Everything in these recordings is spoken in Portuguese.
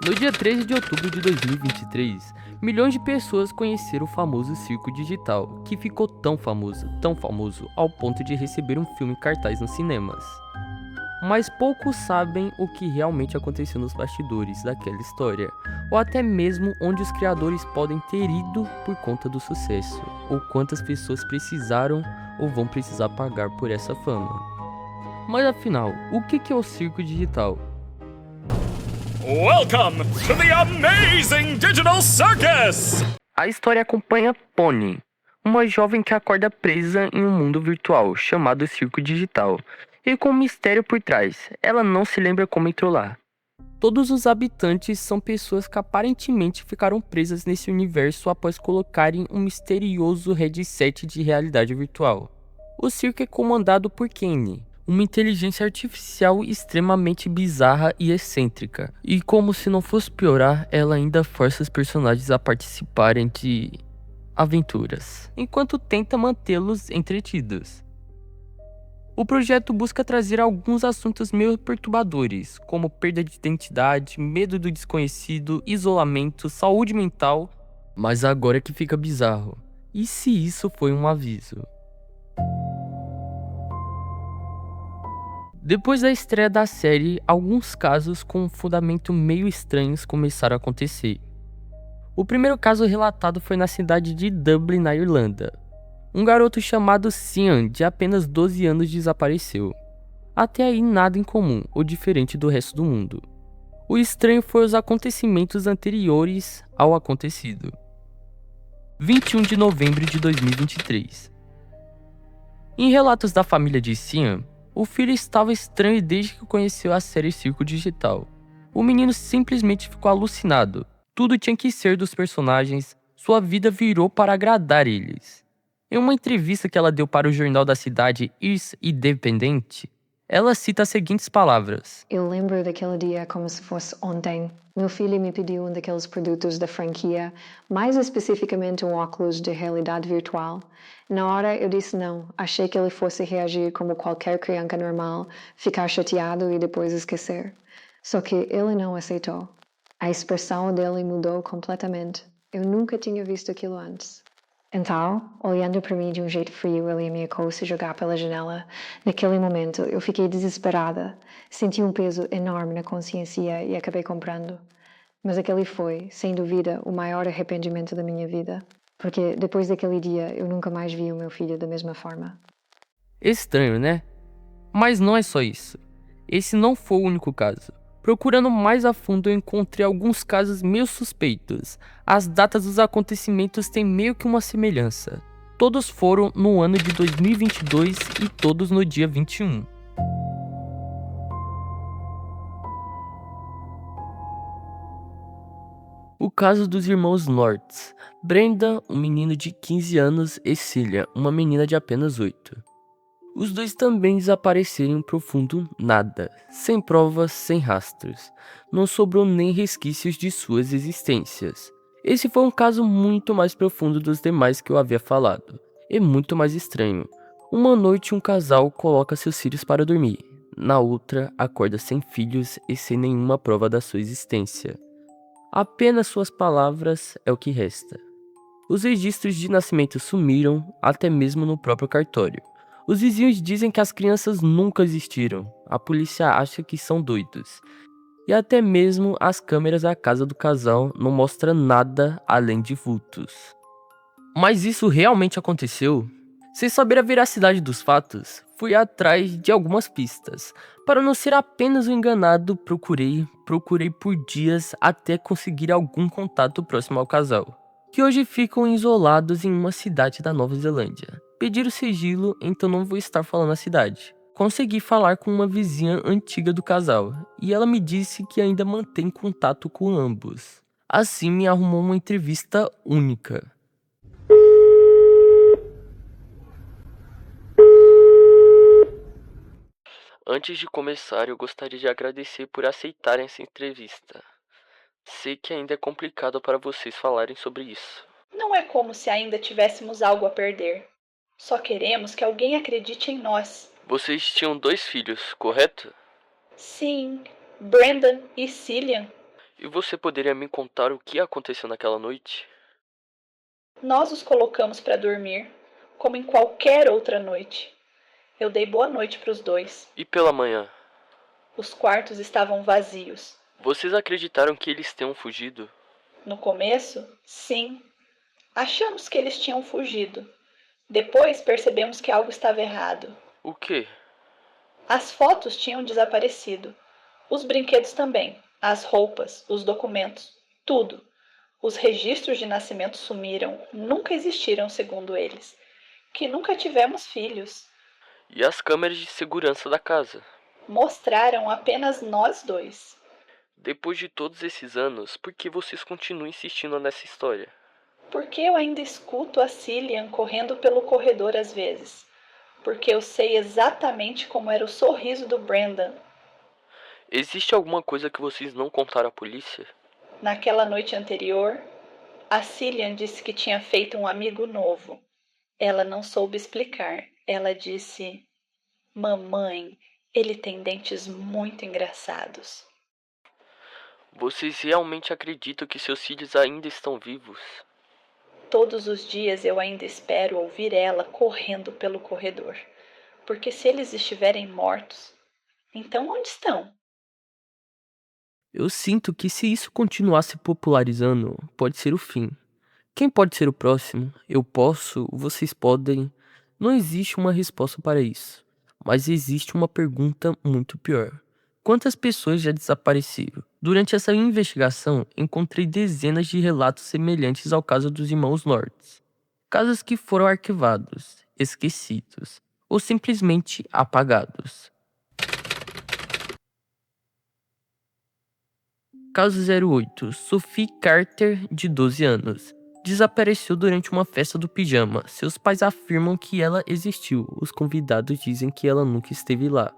No dia 13 de outubro de 2023, milhões de pessoas conheceram o famoso circo digital, que ficou tão famoso, ao ponto de receber um filme em cartaz nos cinemas. Mas poucos sabem o que realmente aconteceu nos bastidores daquela história, ou até mesmo onde os criadores podem ter ido por conta do sucesso, ou quantas pessoas precisaram ou vão precisar pagar por essa fama. Mas afinal, o que é o circo digital? Welcome to the amazing digital circus! A história acompanha Pony, uma jovem que acorda presa em um mundo virtual chamado circo digital, e com um mistério por trás, ela não se lembra como entrou lá. Todos os habitantes são pessoas que aparentemente ficaram presas nesse universo após colocarem um misterioso headset de realidade virtual. O circo é comandado por Kenny, uma inteligência artificial extremamente bizarra e excêntrica. E como se não fosse piorar, ela ainda força os personagens a participarem de aventuras, enquanto tenta mantê-los entretidos. O projeto busca trazer alguns assuntos meio perturbadores, como perda de identidade, medo do desconhecido, isolamento, saúde mental. Mas agora é que fica bizarro. E se isso foi um aviso? Depois da estreia da série, alguns casos com um fundamento meio estranhos começaram a acontecer. O primeiro caso relatado foi na cidade de Dublin, na Irlanda. Um garoto chamado Cian, de apenas 12 anos, desapareceu. Até aí nada em comum ou diferente do resto do mundo. O estranho foi os acontecimentos anteriores ao acontecido. 21 de novembro de 2023. Em relatos da família de Cian, o filho estava estranho desde que conheceu a série Circo Digital. O menino simplesmente ficou alucinado. Tudo tinha que ser dos personagens, sua vida virou para agradar eles. Em uma entrevista que ela deu para o jornal da cidade Ars Independent, ela cita as seguintes palavras: Eu lembro daquele dia como se fosse ontem. Meu filho me pediu um daqueles produtos da franquia, mais especificamente um óculos de realidade virtual. Na hora eu disse não, achei que ele fosse reagir como qualquer criança normal, ficar chateado e depois esquecer. Só que ele não aceitou. A expressão dele mudou completamente. Eu nunca tinha visto aquilo antes. Então, olhando para mim de um jeito frio, ele ameaçou-se jogar pela janela. Naquele momento, eu fiquei desesperada. Senti um peso enorme na consciência e acabei comprando. Mas aquele foi, sem dúvida, o maior arrependimento da minha vida. Porque depois daquele dia, eu nunca mais vi o meu filho da mesma forma. Estranho, né? Mas não é só isso. Esse não foi o único caso. Procurando mais a fundo, eu encontrei alguns casos meio suspeitos. As datas dos acontecimentos têm meio que uma semelhança. Todos foram no ano de 2022 e todos no dia 21. O caso dos irmãos Nortz. Brenda, um menino de 15 anos, e Cília, uma menina de apenas 8. Os dois também desapareceram em um profundo nada, sem provas, sem rastros. Não sobrou nem resquícios de suas existências. Esse foi um caso muito mais profundo dos demais que eu havia falado, e muito mais estranho. Uma noite um casal coloca seus filhos para dormir. Na outra, acorda sem filhos e sem nenhuma prova da sua existência. Apenas suas palavras é o que resta. Os registros de nascimento sumiram, até mesmo no próprio cartório. Os vizinhos dizem que as crianças nunca existiram. A polícia acha que são doidos. E até mesmo as câmeras da casa do casal não mostram nada além de vultos. Mas isso realmente aconteceu? Sem saber a veracidade dos fatos, fui atrás de algumas pistas. Para não ser apenas um enganado, procurei por dias até conseguir algum contato próximo ao casal, que hoje ficam isolados em uma cidade da Nova Zelândia. Pediram sigilo, então não vou estar falando a cidade. Consegui falar com uma vizinha antiga do casal, e ela me disse que ainda mantém contato com ambos. Assim me arrumou uma entrevista única. Antes de começar, eu gostaria de agradecer por aceitarem essa entrevista. Sei que ainda é complicado para vocês falarem sobre isso. Não é como se ainda tivéssemos algo a perder. Só queremos que alguém acredite em nós. Vocês tinham 2 filhos, correto? Sim, Brandon e Cillian. E você poderia me contar o que aconteceu naquela noite? Nós os colocamos para dormir, como em qualquer outra noite. Eu dei boa noite para os dois. E pela manhã? Os quartos estavam vazios. Vocês acreditaram que eles tenham fugido? No começo, sim. Achamos que eles tinham fugido. Depois percebemos que algo estava errado. O quê? As fotos tinham desaparecido. Os brinquedos também. As roupas, os documentos, tudo. Os registros de nascimento sumiram, nunca existiram, segundo eles. Que nunca tivemos filhos. E as câmeras de segurança da casa? Mostraram apenas nós dois. Depois de todos esses anos, por que vocês continuam insistindo nessa história? Porque eu ainda escuto a Cillian correndo pelo corredor às vezes. Porque eu sei exatamente como era o sorriso do Brandon. Existe alguma coisa que vocês não contaram à polícia? Naquela noite anterior, a Cillian disse que tinha feito um amigo novo. Ela não soube explicar. Ela disse: Mamãe, ele tem dentes muito engraçados. Vocês realmente acreditam que seus filhos ainda estão vivos? Todos os dias eu ainda espero ouvir ela correndo pelo corredor. Porque se eles estiverem mortos, então onde estão? Eu sinto que se isso continuar se popularizando, pode ser o fim. Quem pode ser o próximo? Eu posso, vocês podem. Não existe uma resposta para isso. Mas existe uma pergunta muito pior. Quantas pessoas já desapareceram? Durante essa investigação, encontrei dezenas de relatos semelhantes ao caso dos irmãos Lords. Casos que foram arquivados, esquecidos ou simplesmente apagados. Caso 08. Sophie Carter, de 12 anos. Desapareceu durante uma festa do pijama. Seus pais afirmam que ela existiu. Os convidados dizem que ela nunca esteve lá.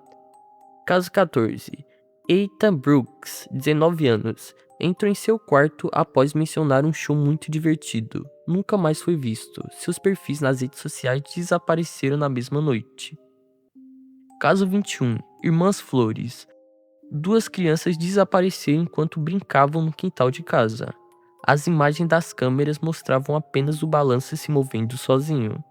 Caso 14. Ethan Brooks, 19 anos. Entrou em seu quarto após mencionar um show muito divertido. Nunca mais foi visto. Seus perfis nas redes sociais desapareceram na mesma noite. Caso 21. Irmãs Flores. Duas crianças desapareceram enquanto brincavam no quintal de casa. As imagens das câmeras mostravam apenas o balanço se movendo sozinho.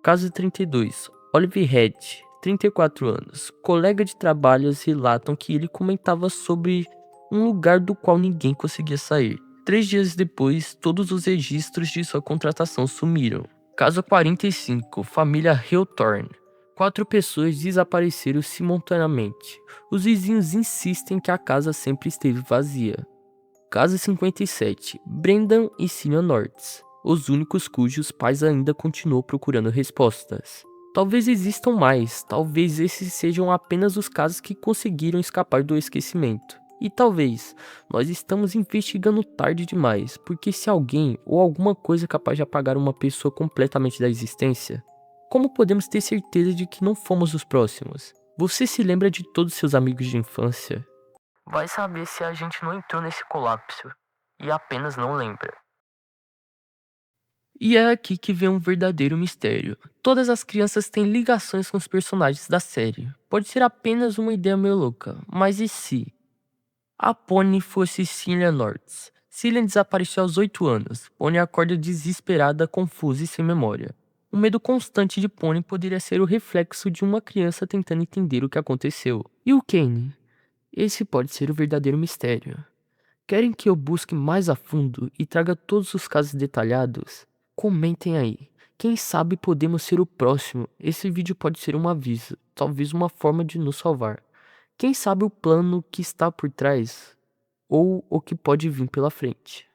Caso 32. Oliver Head, 34 anos. Colega de trabalho relatam que ele comentava sobre um lugar do qual ninguém conseguia sair. 3 dias depois, todos os registros de sua contratação sumiram. Caso 45. Família Hawthorne. 4 pessoas desapareceram simultaneamente. Os vizinhos insistem que a casa sempre esteve vazia. Caso 57. Brendan e Cillian Nortz. Os únicos cujos pais ainda continuam procurando respostas. Talvez existam mais, talvez esses sejam apenas os casos que conseguiram escapar do esquecimento. E talvez nós estamos investigando tarde demais, porque se alguém ou alguma coisa é capaz de apagar uma pessoa completamente da existência, como podemos ter certeza de que não fomos os próximos? Você se lembra de todos seus amigos de infância? Vai saber se a gente não entrou nesse colapso e apenas não lembra. E é aqui que vem um verdadeiro mistério. Todas as crianças têm ligações com os personagens da série. Pode ser apenas uma ideia meio louca, mas e se a Pony fosse Cillian Nortz? Cillian desapareceu aos 8 anos. Pony acorda desesperada, confusa e sem memória. O medo constante de Pony poderia ser o reflexo de uma criança tentando entender o que aconteceu. E o Kane? Esse pode ser o verdadeiro mistério. Querem que eu busque mais a fundo e traga todos os casos detalhados? Comentem aí. Quem sabe podemos ser o próximo. Esse vídeo pode ser um aviso, talvez uma forma de nos salvar. Quem sabe o plano que está por trás ou o que pode vir pela frente.